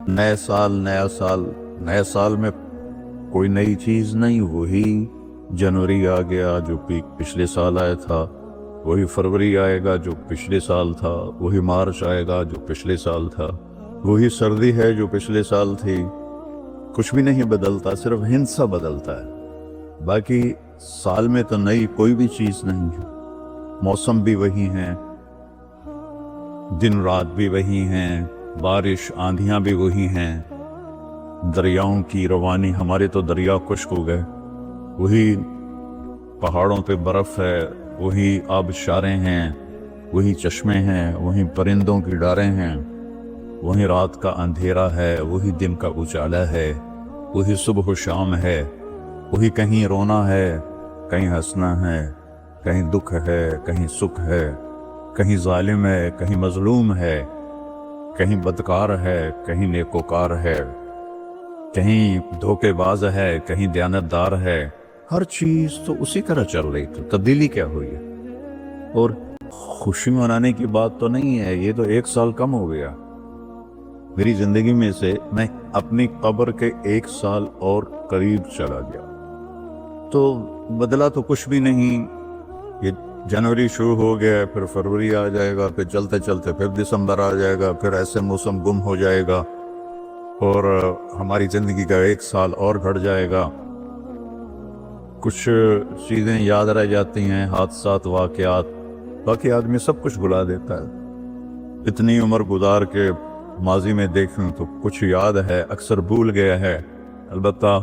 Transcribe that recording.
نئے سال نیا سال، نئے سال میں کوئی نئی چیز نہیں، وہی جنوری آ گیا جو پچھلے سال آیا تھا، وہی فروری آئے گا جو پچھلے سال تھا، وہی مارچ آئے گا جو پچھلے سال تھا، وہی سردی ہے جو پچھلے سال تھی۔ کچھ بھی نہیں بدلتا، صرف ہندسہ بدلتا ہے، باقی سال میں تو نئی کوئی بھی چیز نہیں ہے۔ موسم بھی وہی ہیں، دن رات بھی وہی ہیں، بارش آندھیاں بھی وہی ہیں، دریاؤں کی روانی، ہمارے تو دریا خشک ہو گئے، وہی پہاڑوں پہ برف ہے، وہی آبشاریں ہیں، وہی چشمے ہیں، وہی پرندوں کی ڈاریں ہیں، وہی رات کا اندھیرا ہے، وہی دن کا اجالا ہے، وہی صبح و شام ہے، وہی کہیں رونا ہے، کہیں ہنسنا ہے، کہیں دکھ ہے، کہیں سکھ ہے، کہیں ظالم ہے، کہیں مظلوم ہے، کہیں بدکار ہے، کہیں نیکوکار ہے، کہیں دھوکے باز ہے، کہیں دیانتدار ہے۔ ہر چیز تو اسی طرح چل رہی، تو تبدیلی کیا ہوئی ہے؟ اور خوشی منانے کی بات تو نہیں ہے، یہ تو 1 سال کم ہو گیا میری زندگی میں سے، میں اپنی قبر کے 1 سال اور قریب چلا گیا، تو بدلا تو کچھ بھی نہیں۔ یہ جنوری شروع ہو گیا، پھر فروری آ جائے گا، پھر چلتے چلتے پھر دسمبر آ جائے گا، پھر ایسے موسم گم ہو جائے گا، اور ہماری زندگی کا 1 سال اور گھٹ جائے گا۔ کچھ چیزیں یاد رہ جاتی ہیں، حادثات، واقعات، باقی آدمی سب کچھ بھلا دیتا ہے۔ اتنی عمر گزار کے ماضی میں دیکھوں تو کچھ یاد ہے، اکثر بھول گیا ہے، البتہ